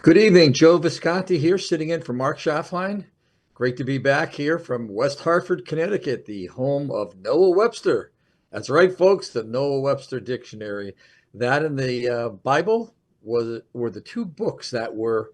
Good evening, Joe Visconti here, sitting in for Mark Schaftlein. Great to be back here from West Hartford, Connecticut, the home of Noah Webster. That's right, folks, the Noah Webster Dictionary. That and the Bible were the two books that were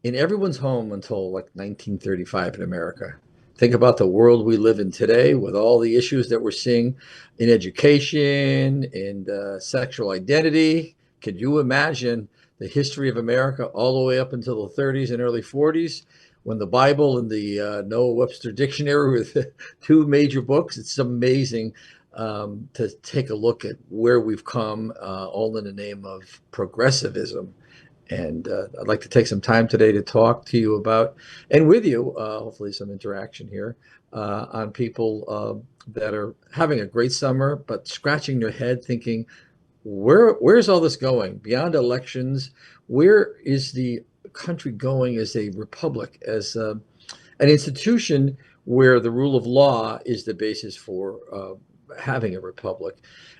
in everyone's home until like 1935 in America. Think about the world we live in today with all the issues that we're seeing in education and sexual identity. Could you imagine the history of America all the way up until the 30s and early 40s when the Bible and the Noah Webster Dictionary were the two major books? It's amazing to take a look at where we've come, all in the name of progressivism. And I'd like to take some time today to talk to you about, and with you, hopefully some interaction here on people that are having a great summer, but scratching their head thinking, where's all this going beyond elections? Where is the country going as a republic, as an institution where the rule of law is the basis for having a republic?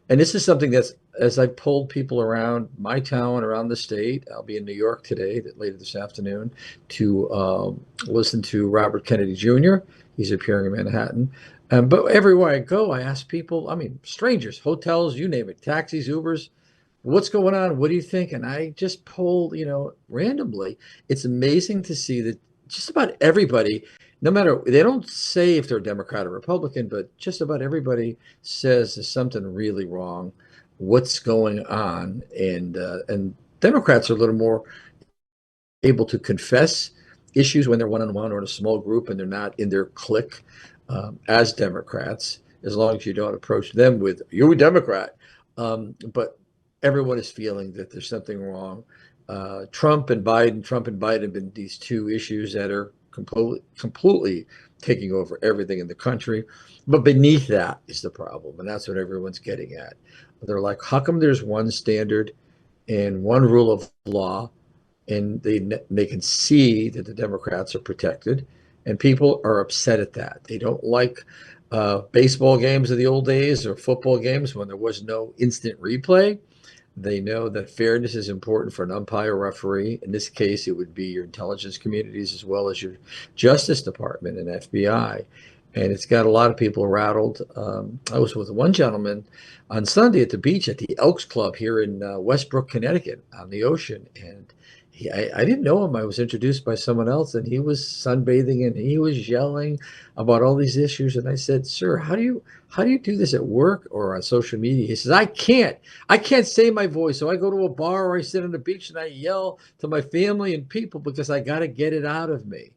And this is something that's, as I've polled people around my town, around the state, I'll be in New York today, later this afternoon, to listen to Robert Kennedy Jr. He's appearing in Manhattan. But everywhere I go, I ask people, I mean, strangers, hotels, you name it, taxis, Ubers, what's going on? What do you think? And I just polled, randomly. It's amazing to see that just about everybody, no matter, they don't say if they're Democrat or Republican, but just about everybody says there's something really wrong. What's going on? And Democrats are a little more able to confess issues when they're one-on-one or in a small group and they're not in their clique as Democrats, as long as you don't approach them with, you're a Democrat. But everyone is feeling that there's something wrong. Trump and Biden have been these two issues that are completely taking over everything in the country. But beneath that is the problem. And that's what everyone's getting at. They're like, how come there's one standard and one rule of law, and they can see that the Democrats are protected, and people are upset at that. They don't like baseball games of the old days or football games when there was no instant replay. They know that fairness is important for an umpire referee. In this case, it would be your intelligence communities as well as your Justice Department and FBI. And it's got a lot of people rattled. I was with one gentleman on Sunday at the beach at the Elks Club here in Westbrook, Connecticut, on the ocean. And I didn't know him. I was introduced by someone else, and he was sunbathing and he was yelling about all these issues. And I said, "Sir, how do you do this at work or on social media?" He says, I can't say my voice. So I go to a bar or I sit on the beach and I yell to my family and people because I got to get it out of me.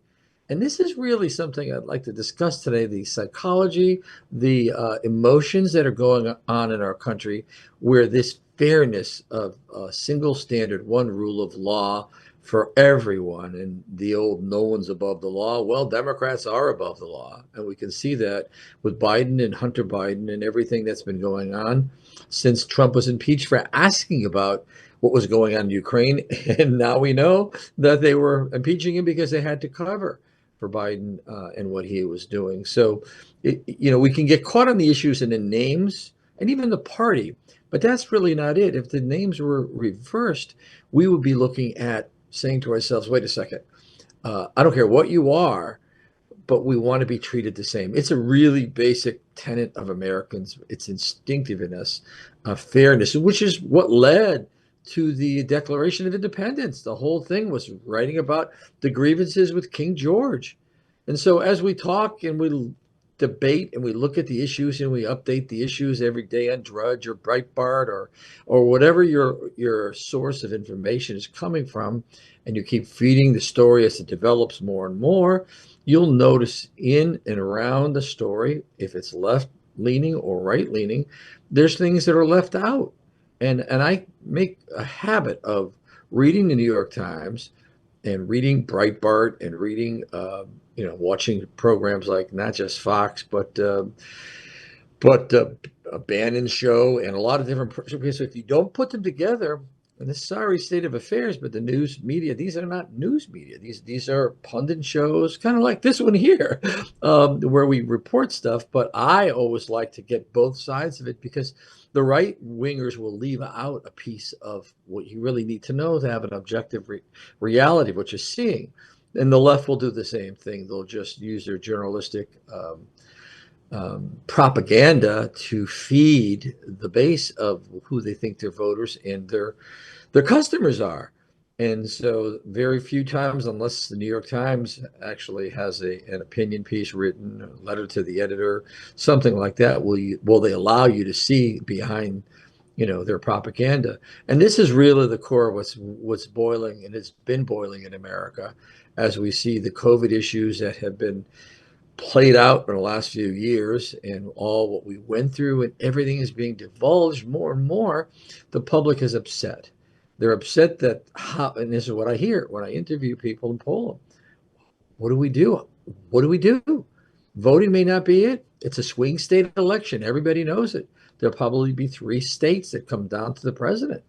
And this is really something I'd like to discuss today, the psychology, the emotions that are going on in our country, where this fairness of a single standard, one rule of law for everyone, and the old no one's above the law. Well, Democrats are above the law. And we can see that with Biden and Hunter Biden and everything that's been going on since Trump was impeached for asking about what was going on in Ukraine. And now we know that they were impeaching him because they had to cover for Biden and what he was doing. So, we can get caught on the issues and the names and even the party, but that's really not it. If the names were reversed, we would be looking at saying to ourselves, wait a second, I don't care what you are, but we want to be treated the same. It's a really basic tenet of Americans. It's instinctive in us, fairness, which is what led to the Declaration of Independence. The whole thing was writing about the grievances with King George. And so as we talk and we debate and we look at the issues and we update the issues every day on Drudge or Breitbart or whatever your source of information is coming from, and you keep feeding the story as it develops more and more, you'll notice in and around the story, if it's left leaning or right leaning, there's things that are left out. And I make a habit of reading the New York Times and reading Breitbart and reading, watching programs like not just Fox, but a Bannon show and a lot of different programs. So if you don't put them together, in this sorry state of affairs, but the news media, these are not news media. These are pundit shows, kind of like this one here, where we report stuff. But I always like to get both sides of it because the right wingers will leave out a piece of what you really need to know to have an objective reality of what you're seeing. And the left will do the same thing. They'll just use their journalistic propaganda to feed the base of who they think their voters and their customers are. And so very few times, unless the New York Times actually has an opinion piece written, a letter to the editor, something like that, will they allow you to see behind, their propaganda. And this is really the core of what's boiling, and it's been boiling in America as we see the COVID issues that have been played out in the last few years and all what we went through, and everything is being divulged more and more. The public is upset. They're upset that and this is what I hear when I interview people and poll them. What do we do? What do we do? Voting may not be it. It's a swing state election. Everybody knows it. There'll probably be 3 states that come down to the president.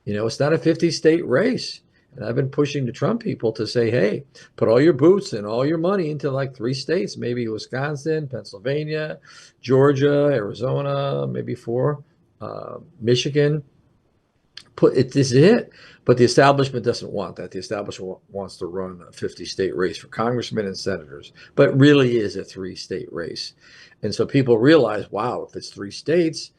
It's not a 50-state race. And I've been pushing the Trump people to say, hey, put all your boots and all your money into like 3 states, maybe Wisconsin, Pennsylvania, Georgia, Arizona, maybe 4, Michigan. This is it. But the establishment doesn't want that. The establishment wants to run a 50-state race for congressmen and senators, but it really is a 3-state race. And so people realize, wow, if it's 3 states,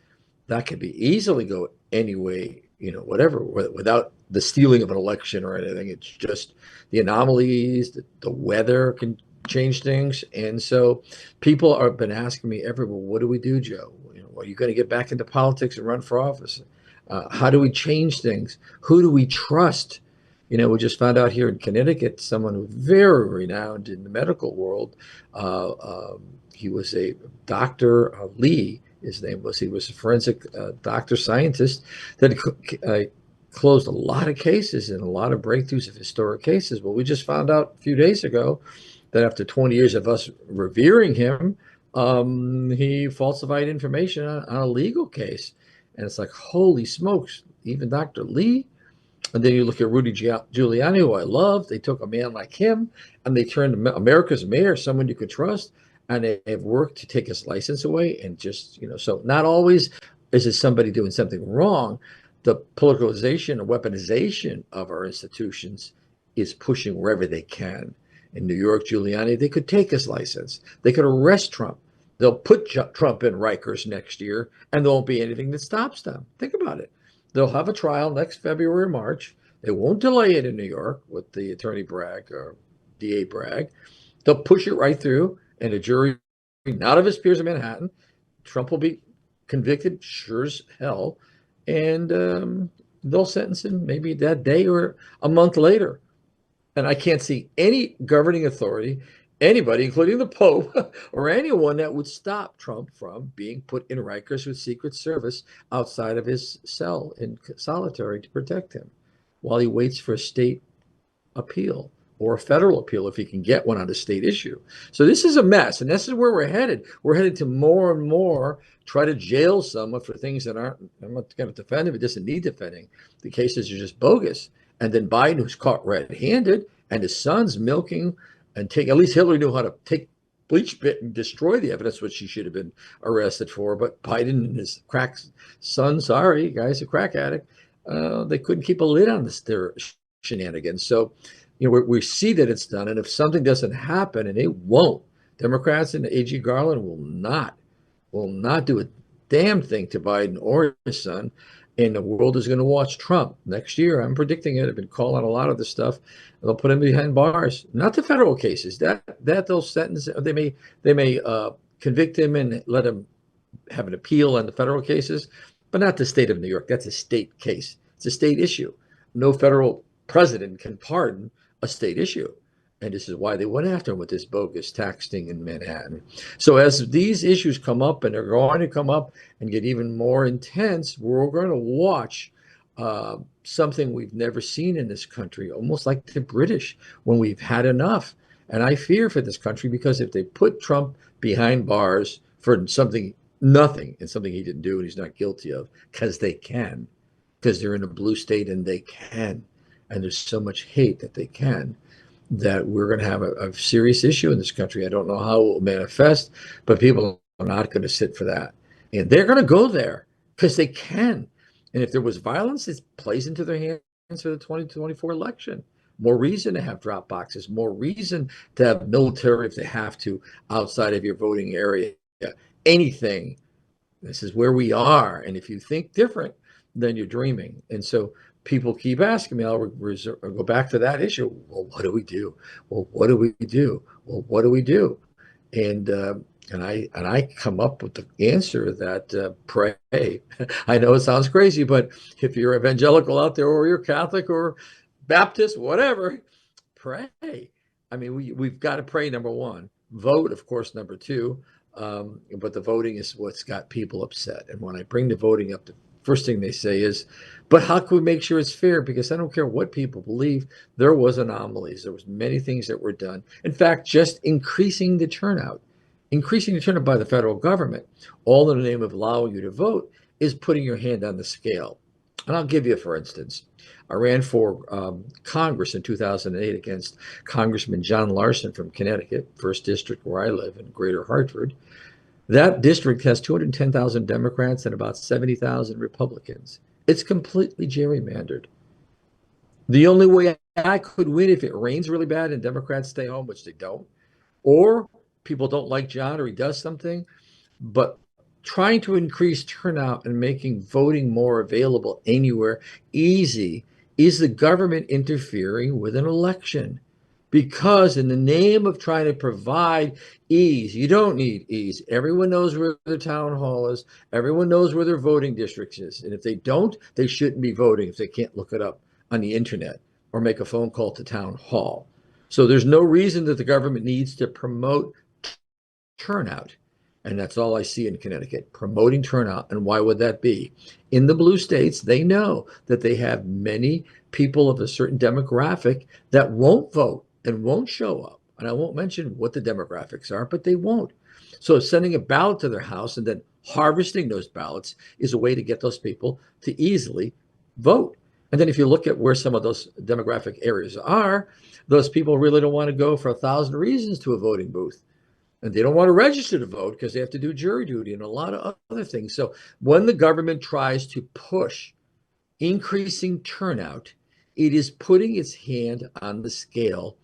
that could be easily go any way, whatever, without the stealing of an election or anything. It's just the anomalies, the weather can change things. And so people have been asking me well, what do we do, Joe? Are you going to get back into politics and run for office? How do we change things? Who do we trust? We just found out here in Connecticut, someone who's very renowned in the medical world. He was a Dr. Lee. His name was. He was a forensic doctor scientist that closed a lot of cases and a lot of breakthroughs of historic cases. But we just found out a few days ago that after 20 years of us revering him, he falsified information on a legal case. And it's like, holy smokes, even Dr. Lee. And then you look at Rudy Giuliani, who I love. They took a man like him and they turned America's mayor, someone you could trust. And they have worked to take his license away. And just, so not always is it somebody doing something wrong. The politicalization and weaponization of our institutions is pushing wherever they can. In New York, Giuliani, they could take his license. They could arrest Trump. They'll put Trump in Rikers next year, and there won't be anything that stops them. Think about it. They'll have a trial next February or March. They won't delay it in New York with the attorney Bragg or DA Bragg. They'll push it right through, and a jury, not of his peers in Manhattan, Trump will be convicted, sure as hell, and they'll sentence him maybe that day or a month later. And I can't see any governing authority, anybody, including the Pope or anyone, that would stop Trump from being put in Rikers with Secret Service outside of his cell in solitary to protect him while he waits for a state appeal or a federal appeal if he can get one on a state issue. So this is a mess, and this is where we're headed. We're headed to more and more try to jail someone for things that aren't, I'm not going to defend him, it doesn't need defending. The cases are just bogus. And then Biden, who's caught red-handed, and his son's milking and taking, at least Hillary knew how to take bleach bit and destroy the evidence, which she should have been arrested for. But Biden and his crack son, sorry, guy's a crack addict, they couldn't keep a lid on their shenanigans. So, we see that it's done. And if something doesn't happen, and it won't, Democrats and AG Garland will not do a damn thing to Biden or his son. And the world is going to watch Trump next year. I'm predicting it. I've been calling a lot of this stuff. They'll put him behind bars, not the federal cases. That they'll sentence. They may convict him and let him have an appeal on the federal cases, but not the state of New York. That's a state case. It's a state issue. No federal president can pardon a state issue. And this is why they went after him with this bogus tax thing in Manhattan. So as these issues come up, and they're going to come up and get even more intense, we're going to watch something we've never seen in this country, almost like the British, when we've had enough. And I fear for this country, because if they put Trump behind bars for nothing, and something he didn't do and he's not guilty of, because they can, because they're in a blue state and they can. And there's so much hate that they can, that we're going to have a serious issue in this country. I don't know how it will manifest, but people are not going to sit for that. And they're going to go there because they can. And if there was violence, it plays into their hands for the 2024 election. More reason to have drop boxes, more reason to have military if they have to outside of your voting area. Anything. This is where we are. And if you think different, then you're dreaming. And so people keep asking me, I'll go back to that issue. Well, what do we do? Well, what do we do? Well, what do we do? And I come up with the answer that pray. I know it sounds crazy, but if you're evangelical out there, or you're Catholic or Baptist, whatever, pray. I mean, we've got to pray, number one. Vote, of course, number two. But the voting is what's got people upset. And when I bring the voting up, the first thing they say is, but how can we make sure it's fair? Because I don't care what people believe, there was anomalies. There was many things that were done. In fact, just increasing the turnout by the federal government, all in the name of allowing you to vote, is putting your hand on the scale. And I'll give you, for instance, I ran for Congress in 2008 against Congressman John Larson from Connecticut, 1st District where I live in Greater Hartford. That district has 210,000 Democrats and about 70,000 Republicans. It's completely gerrymandered. The only way I could win if it rains really bad and Democrats stay home, which they don't, or people don't like John or he does something, but trying to increase turnout and making voting more available anywhere easy is the government interfering with an election. Because in the name of trying to provide ease, you don't need ease. Everyone knows where the town hall is. Everyone knows where their voting district is. And if they don't, they shouldn't be voting if they can't look it up on the internet or make a phone call to town hall. So there's no reason that the government needs to promote turnout. And that's all I see in Connecticut, promoting turnout. And why would that be? In the blue states, they know that they have many people of a certain demographic that won't vote and won't show up. And I won't mention what the demographics are, but they won't. So sending a ballot to their house and then harvesting those ballots is a way to get those people to easily vote. And then if you look at where some of those demographic areas are, those people really don't want to go for 1,000 reasons to a voting booth. And they don't want to register to vote because they have to do jury duty and a lot of other things. So when the government tries to push increasing turnout, it is putting its hand on the scale,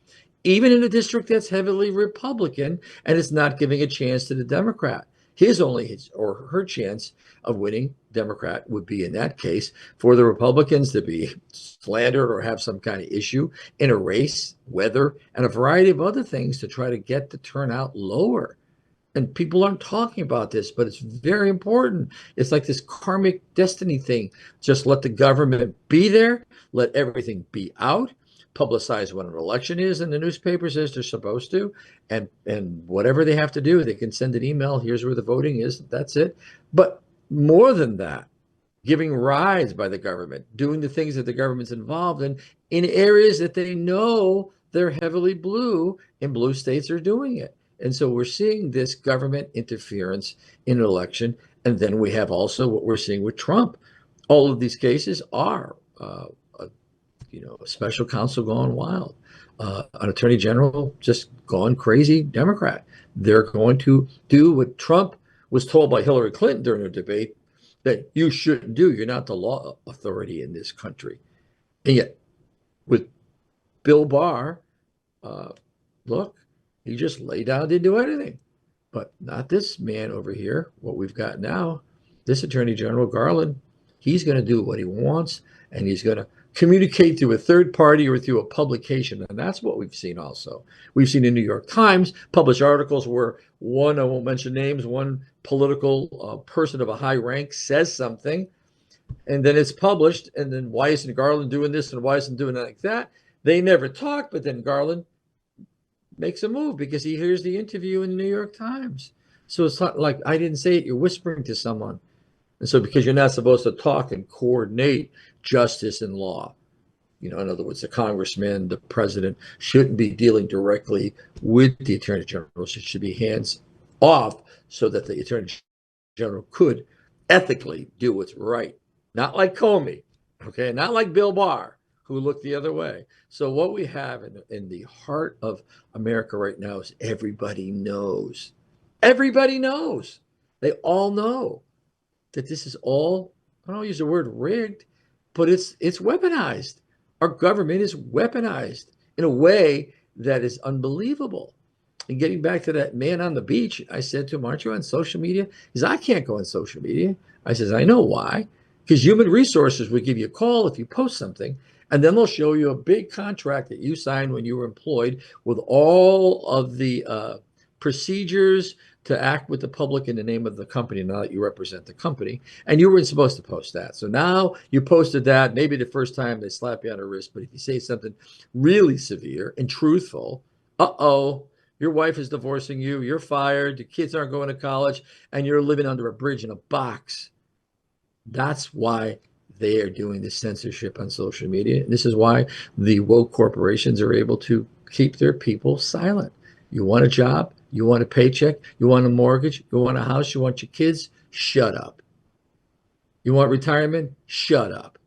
even in a district that's heavily Republican, and it's not giving a chance to the Democrat. His or her chance of winning Democrat would be, in that case, for the Republicans to be slandered or have some kind of issue in a race, weather, and a variety of other things to try to get the turnout lower. And people aren't talking about this, but it's very important. It's like this karmic destiny thing. Just let the government be there, let everything be out, publicize when an election is in the newspapers as they're supposed to, and whatever they have to do, they can send an email, here's where the voting is, that's it. But more than that, giving rides by the government, doing the things that the government's involved in areas that they know they're heavily blue, and blue states are doing it. And so we're seeing this government interference in an election. And then we have also what we're seeing with Trump. All of these cases are, a special counsel gone wild, an attorney general just gone crazy Democrat. They're going to do what Trump was told by Hillary Clinton during a debate that you shouldn't do. You're not the law authority in this country. And yet, with Bill Barr, look, he just lay down, didn't do anything. But not this man over here, what we've got now. This Attorney General Garland, he's going to do what he wants, and he's going to communicate through a third party or through a publication. And that's what we've seen also. We've seen in New York Times published articles where one, I won't mention names, one political person of a high rank says something, and then it's published, and then why isn't Garland doing this and why isn't doing that like that? They never talk, but then Garland makes a move because he hears the interview in the New York Times. So it's not like I didn't say it, you're whispering to someone. And so because you're not supposed to talk and coordinate justice and law, in other words, the congressman, the president shouldn't be dealing directly with the attorney general. It should be hands off so that the attorney general could ethically do what's right. Not like Comey. Okay, not like Bill Barr, who looked the other way. So what we have in the heart of America right now is everybody knows. Everybody knows. They all know that this is all, I don't use the word rigged, but it's weaponized. Our government is weaponized in a way that is unbelievable. And getting back to that man on the beach, I said to him, "Aren't you on social media?" He says, "I can't go on social media." I says, "I know why. Because human resources will give you a call if you post something, and then they'll show you a big contract that you signed when you were employed with all of the procedures to act with the public in the name of the company now that you represent the company. And you weren't supposed to post that. So now you posted that. Maybe the first time they slap you on the wrist, but if you say something really severe and truthful, uh-oh, your wife is divorcing you, you're fired, the kids aren't going to college, and you're living under a bridge in a box. That's why they are doing this censorship on social media. And this is why the woke corporations are able to keep their people silent. You want a job, you want a paycheck, you want a mortgage, you want a house, you want your kids, shut up. You want retirement, shut up.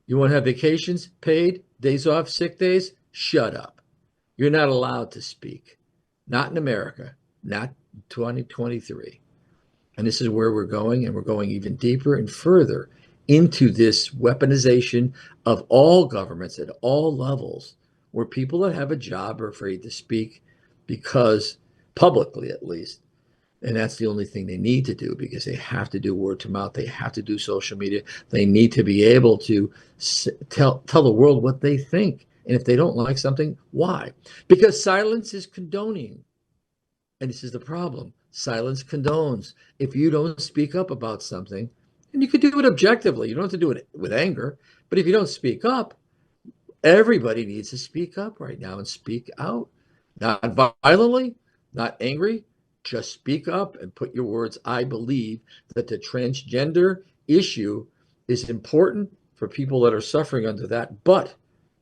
You want to have vacations, paid, days off, sick days, shut up. You're not allowed to speak. Not in America, not 2023. And this is where we're going, and we're going even deeper and further into this weaponization of all governments at all levels, where people that have a job are afraid to speak because, publicly at least, and that's the only thing they need to do because they have to do word to mouth. They have to do social media. They need to be able to tell the world what they think. And if they don't like something, why? Because silence is condoning. And this is the problem. Silence condones. If you don't speak up about something, and you can do it objectively, you don't have to do it with anger, but if you don't speak up, everybody needs to speak up right now and speak out. Not violently, not angry, just speak up and put your words. I believe that the transgender issue is important for people that are suffering under that, but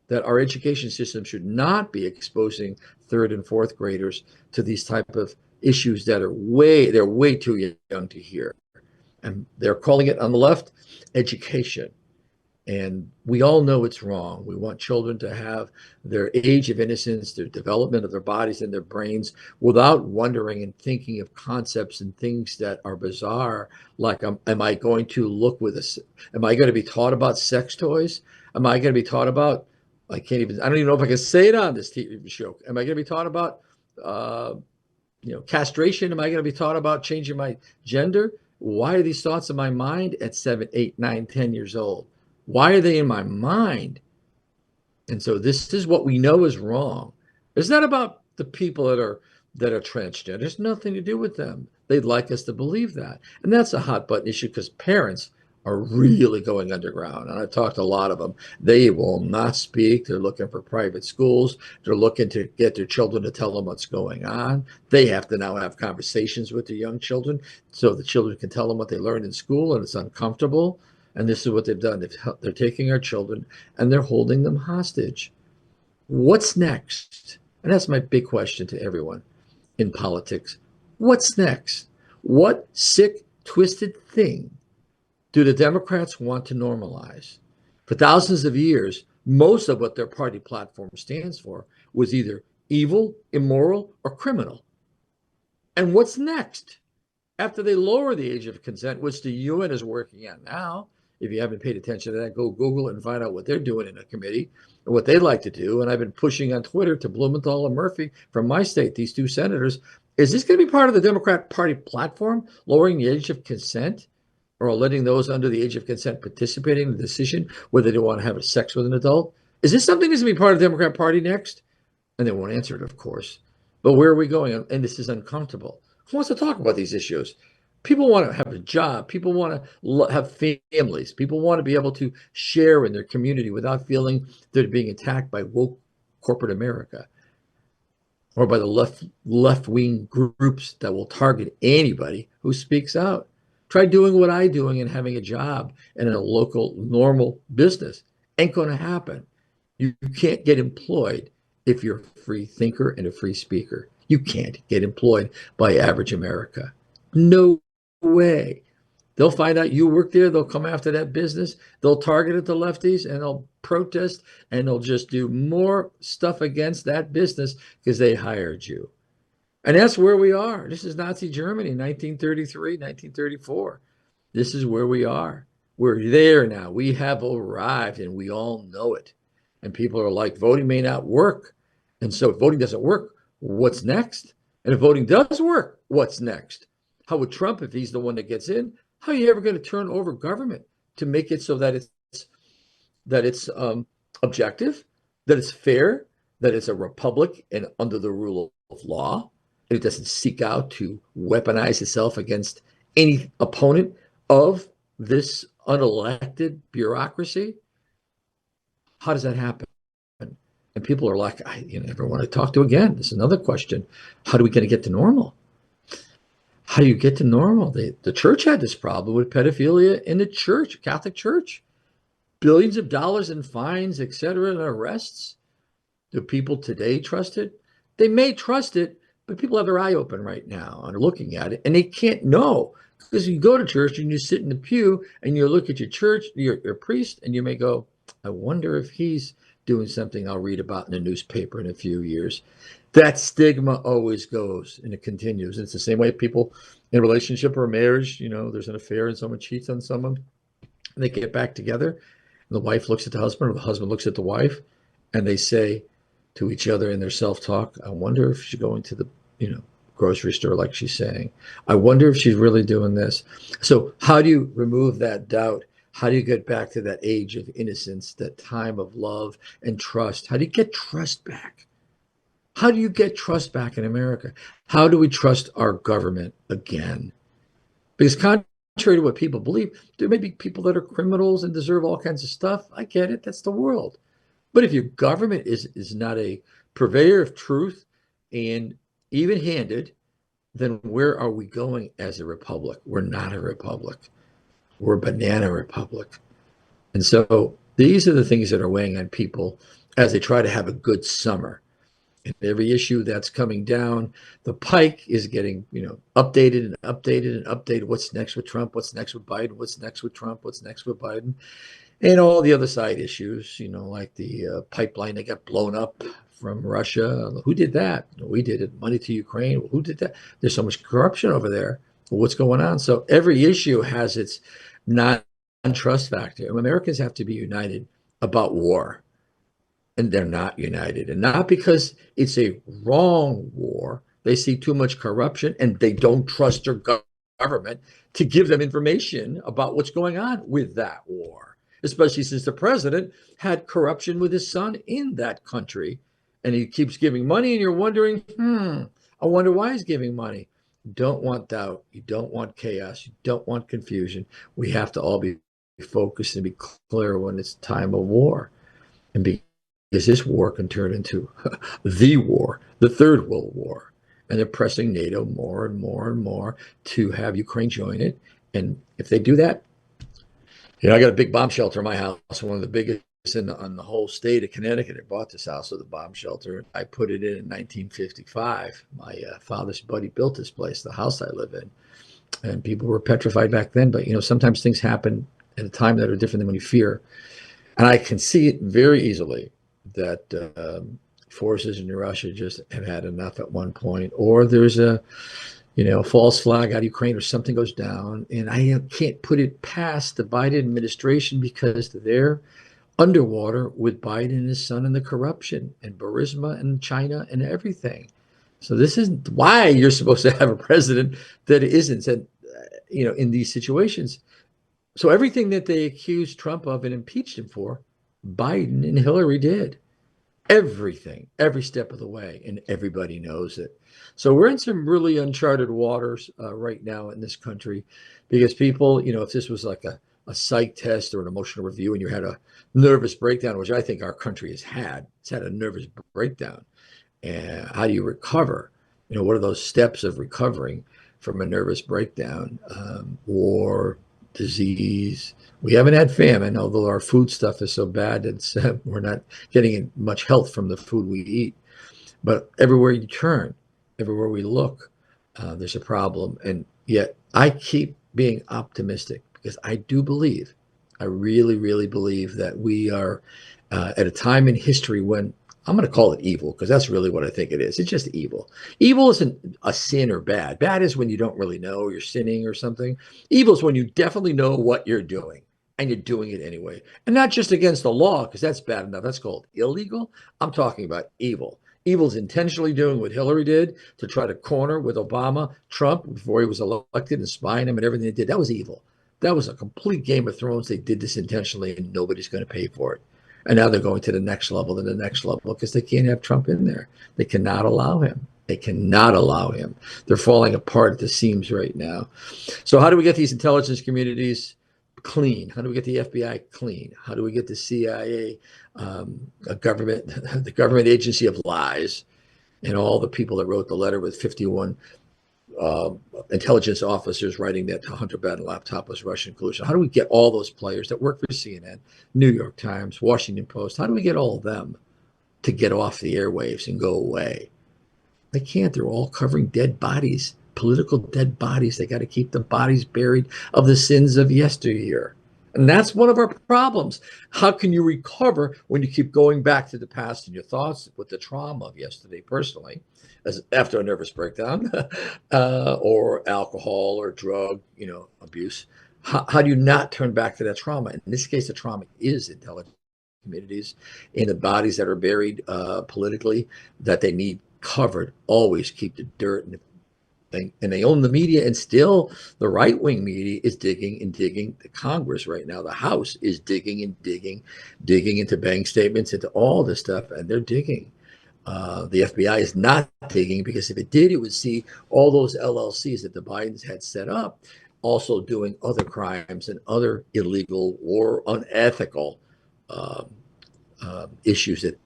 that our education system should not be exposing third and fourth graders to these type of issues that are they're way too young to hear. And they're calling it on the left education. And we all know it's wrong. We want children to have their age of innocence, their development of their bodies and their brains without wondering and thinking of concepts and things that are bizarre. Like, am I going to look with am I going to be taught about sex toys? Am I going to be taught about, I don't even know if I can say it on this TV show. Am I going to be taught about, uh, castration? Am I going to be taught about changing my gender? Why are these thoughts in my mind at 7, 8, 9, 10 years old? Why are they in my mind? And so this is what we know is wrong. It's not about the people that are transgender. It's nothing to do with them. They'd like us to believe that. And that's a hot button issue because parents are really going underground. And I've talked to a lot of them. They will not speak. They're looking for private schools. They're looking to get their children to tell them what's going on. They have to now have conversations with their young children so the children can tell them what they learned in school, and it's uncomfortable. And this is what they've done. They're taking our children and they're holding them hostage. What's next? And that's my big question to everyone in politics. What's next? What sick, twisted thing do the Democrats want to normalize? For thousands of years, most of what their party platform stands for was either evil, immoral, or criminal. And what's next? After they lower the age of consent, which the UN is working on now, if you haven't paid attention to that, go Google it and find out what they're doing in a committee and what they'd like to do. And I've been pushing on Twitter to Blumenthal and Murphy from my state, these two senators. Is this going to be part of the Democrat Party platform, lowering the age of consent or letting those under the age of consent participating in the decision whether they want to have sex with an adult? Is this something that's going to be part of the Democrat Party next? And they won't answer it, of course. But where are we going? And this is uncomfortable. Who wants to talk about these issues? People want to have a job. People want to have families. People want to be able to share in their community without feeling they're being attacked by woke corporate America or by the left-wing groups that will target anybody who speaks out. Try doing what I'm doing and having a job in a local normal business. Ain't going to happen. You can't get employed if you're a free thinker and a free speaker. You can't get employed by average America. No way. They'll find out you work there. They'll come after that business. They'll target at the lefties and they'll protest and they'll just do more stuff against that business because they hired you. And that's where we are. This is Nazi Germany, 1933, 1934. This is where we are. We're there now. We have arrived and we all know it. And people are like, voting may not work. And so if voting doesn't work, what's next? And if voting does work, what's next? How would Trump, if he's the one that gets in, how are you ever going to turn over government to make it so that it's objective, that it's fair, that it's a republic and under the rule of law, and it doesn't seek out to weaponize itself against any opponent of this unelected bureaucracy? How does that happen? And people are like, you never want to talk to again. This is another question. How do we going to get to normal? How do you get to normal? The church had this problem with pedophilia in the church, Catholic Church. Billions of dollars in fines, etc., and arrests. Do people today trust it? They may trust it, but people have their eye open right now and are looking at it, and they can't know. Because you go to church and you sit in the pew and you look at your church, your priest, and you may go, I wonder if he's doing something I'll read about in the newspaper in a few years. That stigma always goes and it continues. It's the same way people in a relationship or a marriage, there's an affair and someone cheats on someone and they get back together. And the wife looks at the husband or the husband looks at the wife and they say to each other in their self-talk, I wonder if she's going to the, grocery store like she's saying. I wonder if she's really doing this. So how do you remove that doubt? How do you get back to that age of innocence, that time of love and trust? How do you get trust back? How do you get trust back in America? How do we trust our government again? Because contrary to what people believe, there may be people that are criminals and deserve all kinds of stuff. I get it. That's the world. But if your government is not a purveyor of truth and even-handed, then where are we going as a republic? We're not a republic. We're a banana republic. And so these are the things that are weighing on people as they try to have a good summer. And every issue that's coming down the pike is getting, updated and updated and updated. What's next with Trump? What's next with Biden? What's next with Trump? What's next with Biden? And all the other side issues, like the pipeline that got blown up from Russia. Who did that? We did it. Money to Ukraine. Well, who did that? There's so much corruption over there. Well, what's going on? So every issue has its non-trust factor. Americans have to be united about war. And they're not united. And not because it's a wrong war. They see too much corruption and they don't trust their government to give them information about what's going on with that war, especially since the president had corruption with his son in that country. And he keeps giving money and you're wondering, I wonder why he's giving money. You don't want doubt. You don't want chaos. You don't want confusion. We have to all be focused and be clear when it's time of war. And because this war can turn into the war, the third world war. And they're pressing NATO more and more and more to have Ukraine join it. And if they do that, I got a big bomb shelter in my house, one of the biggest on the whole state of Connecticut. I bought this house with a bomb shelter. I put it in 1955. My father's buddy built this place, the house I live in. And people were petrified back then. But, sometimes things happen at a time that are different than when you fear. And I can see it very easily that forces in Russia just have had enough at one point, or there's a false flag out of Ukraine or something goes down. And I can't put it past the Biden administration because they're underwater with Biden and his son and the corruption and Burisma and China and everything. So this isn't why you're supposed to have a president that isn't, in these situations. So everything that they accused Trump of and impeached him for, Biden and Hillary did. Everything, every step of the way, and everybody knows it. So we're in some really uncharted waters right now in this country because people, if this was like a psych test or an emotional review and you had a nervous breakdown, which I think our country has had, it's had a nervous breakdown. And how do you recover? What are those steps of recovering from a nervous breakdown or disease? We haven't had famine, although our food stuff is so bad that we're not getting much health from the food we eat. But everywhere you turn, everywhere we look, there's a problem. And Yet I keep being optimistic because I do believe, I really, really believe that we are at a time in history when I'm going to call it evil because that's really what I think it is. It's just evil. Evil isn't a sin or bad. Bad is when you don't really know you're sinning or something. Evil is when you definitely know what you're doing and you're doing it anyway. And not just against the law because that's bad enough. That's called illegal. I'm talking about evil. Evil's intentionally doing what Hillary did to try to corner with Obama, Trump, before he was elected and spying him and everything they did. That was evil. That was a complete Game of Thrones. They did this intentionally and nobody's going to pay for it. And now they're going to the next level and the next level because they can't have Trump in there. They cannot allow him. They cannot allow him. They're falling apart at the seams right now. So how do we get these intelligence communities clean? How do we get the FBI clean? How do we get the CIA, a government, the government agency of lies, and all the people that wrote the letter with 51 uh, intelligence officers writing that Hunter Biden laptop was Russian collusion? How do we get all those players that work for CNN, New York Times, Washington Post? How do we get all of them to get off the airwaves and go away? They can't. They're all covering dead bodies, political dead bodies. They got to keep the bodies buried of the sins of yesteryear. And that's one of our problems. How can you recover when you keep going back to the past in your thoughts with the trauma of yesterday, personally, as after a nervous breakdown, or alcohol or drug, abuse? How do you not turn back to that trauma? In this case, the trauma is intelligent communities in the bodies that are buried politically that they need covered. Always keep the dirt and they own the media, and still the right-wing media is digging and digging. The Congress right now, the House is digging and digging into bank statements, into all this stuff, and they're digging. The FBI is not digging because if it did, it would see all those LLCs that the Bidens had set up also doing other crimes and other illegal or unethical uh, issues that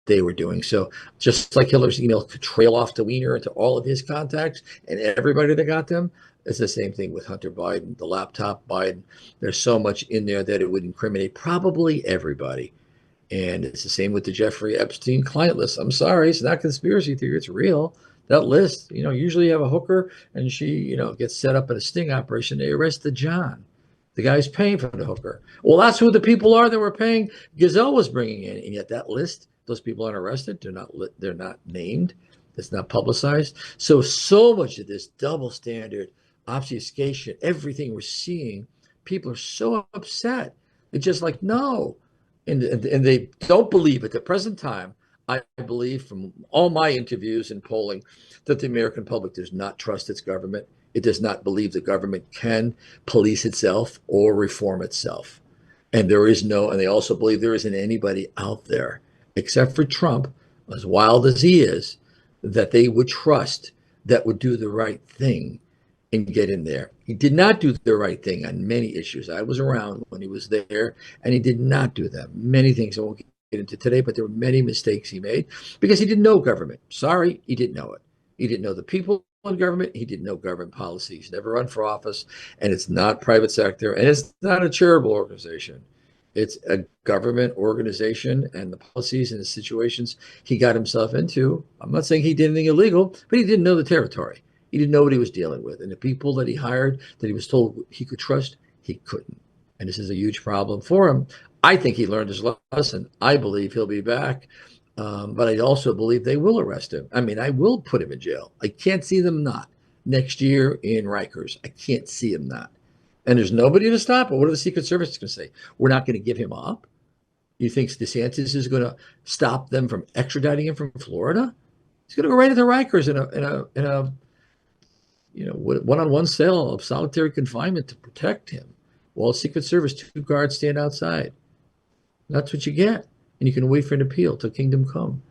they were doing. So just like Hillary's email could trail off to Weiner and to all of his contacts and everybody that got them, it's the same thing with Hunter Biden, the laptop Biden. There's so much in there that it would incriminate probably everybody. And it's the same with the Jeffrey Epstein client list. I'm sorry, it's not conspiracy theory, it's real. That list, usually you have a hooker and she, gets set up in a sting operation. They arrest the John. The guy's paying for the hooker. Well, that's who the people are that were paying. Gazelle was bringing in, and yet that list, those people aren't arrested. They're not named. It's not publicized. So much of this double standard, obfuscation, everything we're seeing, people are so upset. It's just like no, and they don't believe at the present time. I believe from all my interviews and polling that the American public does not trust its government. It does not believe the government can police itself or reform itself. And and they also believe there isn't anybody out there, except for Trump, as wild as he is, that they would trust that would do the right thing and get in there. He did not do the right thing on many issues. I was around when he was there, and he did not do them. Many things I won't get into today, but there were many mistakes he made because he didn't know government. Sorry, he didn't know it. He didn't know the people in government. He didn't know government policy. He's never run for office, and it's not private sector, and it's not a charitable organization. It's a government organization, and the policies and the situations he got himself into. I'm not saying he did anything illegal, but he didn't know the territory. He didn't know what he was dealing with. And the people that he hired, that he was told he could trust, he couldn't. And this is a huge problem for him. I think he learned his lesson. I believe he'll be back. But I also believe they will arrest him. I mean, I will put him in jail. I can't see them not. Next year in Rikers, I can't see him not. And there's nobody to stop it. What are the Secret Service going to say? We're not going to give him up. You think DeSantis is going to stop them from extraditing him from Florida? He's going to go right into Rikers in a one-on-one cell of solitary confinement to protect him, while Secret Service 2 guards stand outside. That's what you get, and you can wait for an appeal till kingdom come.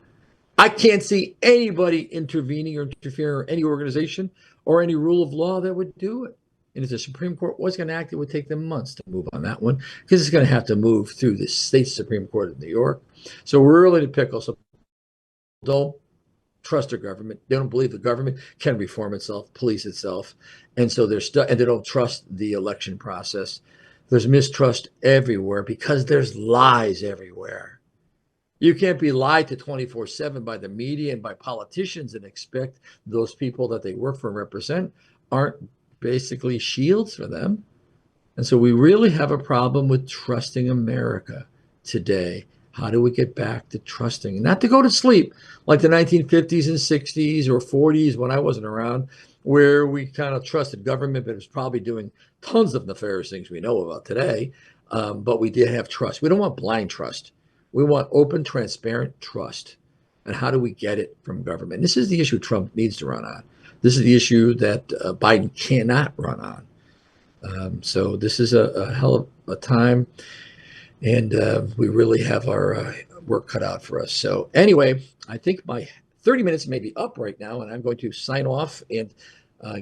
I can't see anybody intervening or interfering, or any organization or any rule of law that would do it. And if the Supreme Court was going to act, it would take them months to move on that one because it's going to have to move through the state Supreme Court of New York. So we're really in a pickle. So don't trust their government. They don't believe the government can reform itself, police itself, and so and they don't trust the election process. There's mistrust everywhere because there's lies everywhere. You can't be lied to 24/7 by the media and by politicians and expect those people that they work for and represent aren't basically shields for them. And so we really have a problem with trusting America today. How do we get back to trusting, not to go to sleep like the 1950s and 60s or 40s when I wasn't around, where we kind of trusted government, but it was probably doing tons of nefarious things we know about today. But we did have trust. We don't want blind trust. We want open, transparent trust. And how do we get it from government? This is the issue Trump needs to run on. This is the issue that Biden cannot run on. So this is a hell of a time, and we really have our work cut out for us. So anyway, I think my 30 minutes may be up right now, and I'm going to sign off and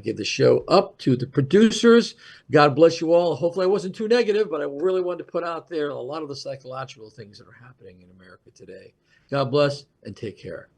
give the show up to the producers. God bless you all. Hopefully I wasn't too negative, but I really wanted to put out there a lot of the psychological things that are happening in America today. God bless and take care.